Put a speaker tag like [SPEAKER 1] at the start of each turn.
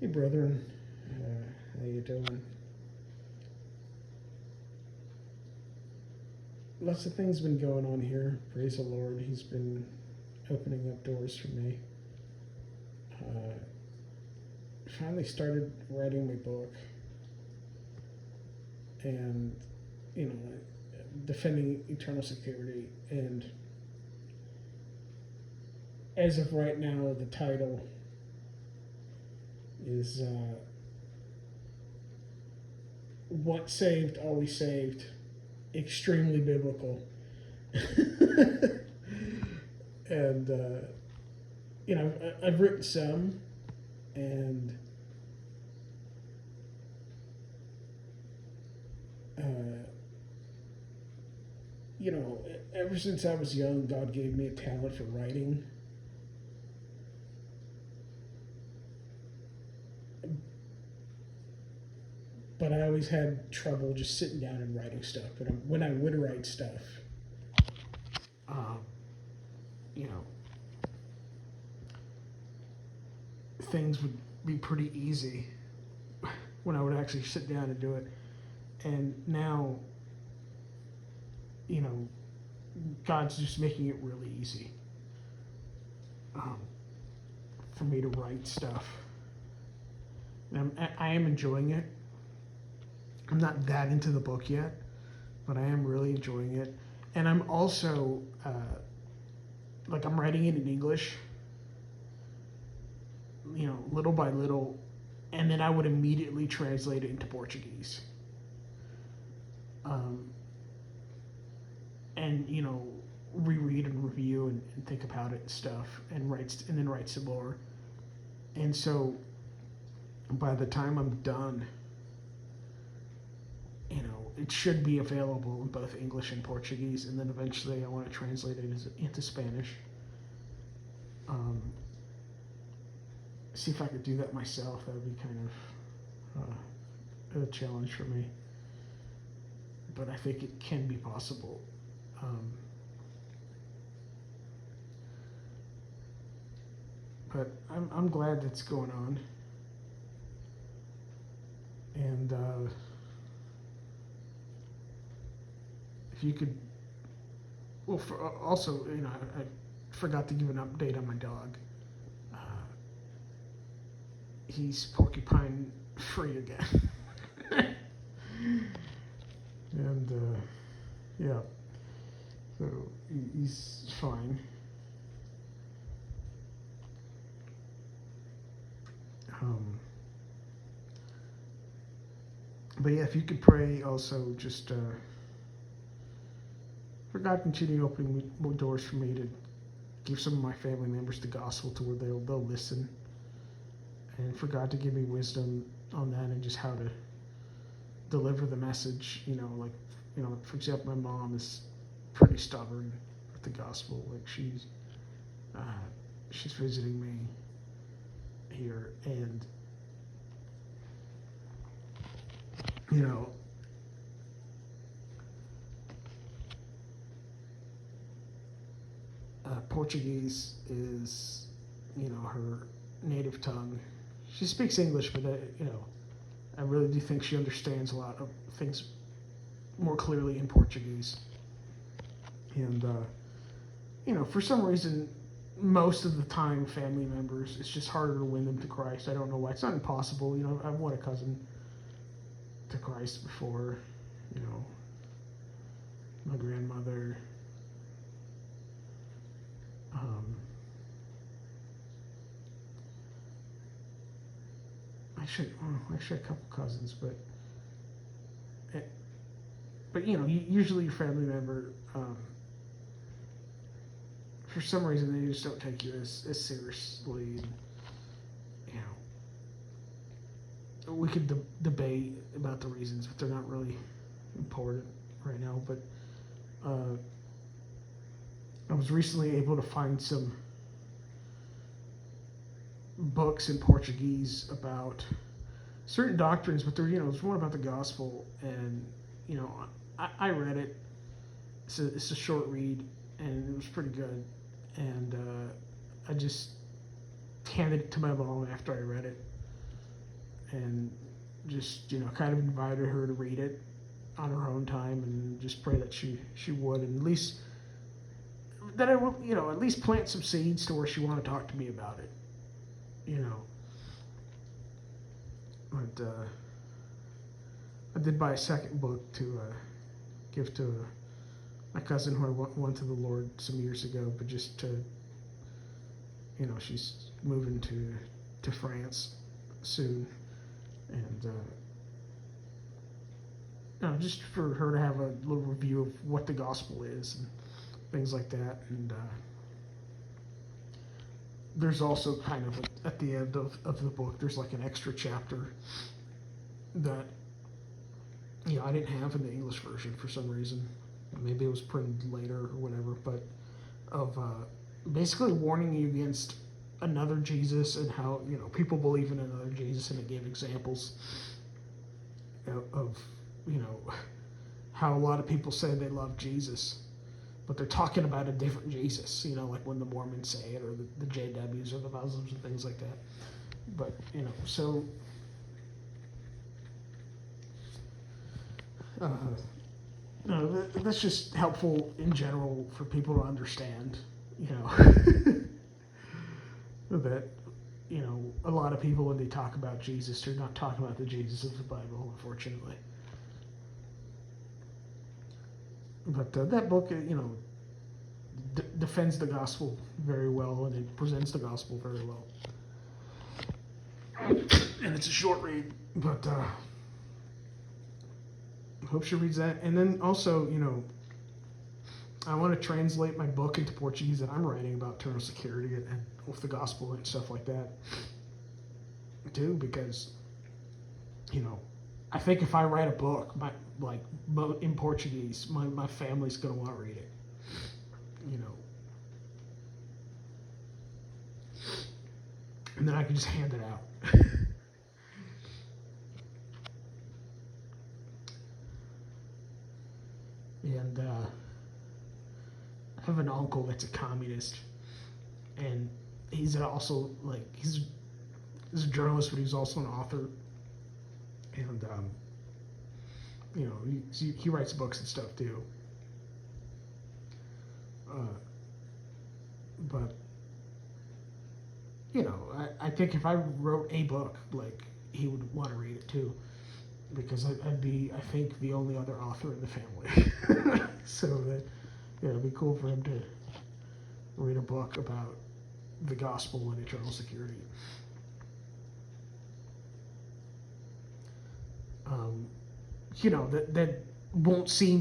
[SPEAKER 1] Hey, brethren, how you doing? Lots of things been going on here. Praise the Lord. He's been opening up doors for me. Uh, Finally started writing my book, and you know, defending eternal security. And as of right now, the title is "Once Saved, Always Saved." Extremely biblical. And I've written some, and uh, ever since I was young, God gave me a talent for writing. But I always had trouble just sitting down and writing stuff. But when I would write stuff, um, you know, things would be pretty easy when I would actually sit down and do it. And now, you know, God's just making it really easy for me to write stuff. And I am enjoying it. I'm not that into the book yet, but I am really enjoying it. And I'm also, I'm writing it in English, little by little, and then I would immediately translate it into Portuguese. And reread and review and think about it and stuff, and then write some more. And so by the time I'm done, it should be available in both English and Portuguese, and then eventually I want to translate it into Spanish. See if I could do that myself. That would be kind of a challenge for me, but I think it can be possible. But I'm glad that's going on, and if you could, well, also, I forgot to give an update on my dog. He's porcupine free again. And yeah, so he's fine. But yeah, if you could pray also, just for God continue opening more doors for me to give some of my family members the gospel to where they'll listen, and for God to give me wisdom on that and just how to deliver the message. For example, my mom is pretty stubborn with the gospel. Like she's visiting me here, and Portuguese is her native tongue. She speaks English, but I really do think she understands a lot of things more clearly in Portuguese. And for some reason, most of the time, family members, it's just harder to win them to Christ. I don't know why. It's not impossible. I've won a cousin to Christ before. My grandmother. Actually, a couple cousins, but usually your family member, for some reason, they just don't take you as seriously. And, we could debate about the reasons, but they're not really important right now. But I was recently able to find some books in Portuguese about certain doctrines, but they're it's more about the gospel. And I read it. It's a short read, and it was pretty good. And I just handed it to my mom after I read it, and just, kind of invited her to read it on her own time, and just pray that she would, and at least that I will, at least plant some seeds to where she want to talk to me about it, But I did buy a second book to give to my cousin who I went to the Lord some years ago, but just to, she's moving to France soon, and just for her to have a little review of what the gospel is and things like that. And there's also kind of at the end of the book, there's like an extra chapter that I didn't have in the English version for some reason. Maybe it was printed later or whatever, but of basically warning you against another Jesus, and how people believe in another Jesus, and it gave examples of how a lot of people say they love Jesus, but they're talking about a different Jesus, like when the Mormons say it, or the JWs, or the Muslims, and things like that. But so that's just helpful in general for people to understand, that a lot of people, when they talk about Jesus, they're not talking about the Jesus of the Bible, unfortunately. But that book, defends the gospel very well, and it presents the gospel very well. And it's a short read, but I hope she reads that. And then also, I want to translate my book into Portuguese that I'm writing about eternal security and with the gospel and stuff like that, too, because, I think if I write a book, in Portuguese, my family's going to want to read it, and then I can just hand it out. And I have an uncle that's a communist, and he's also he's a journalist, but he's also an author, and he writes books and stuff too. But I think if I wrote a book, he would want to read it too, because I'd be, I think, the only other author in the family. So that, it'd be cool for him to read a book about the gospel and eternal security. That won't seem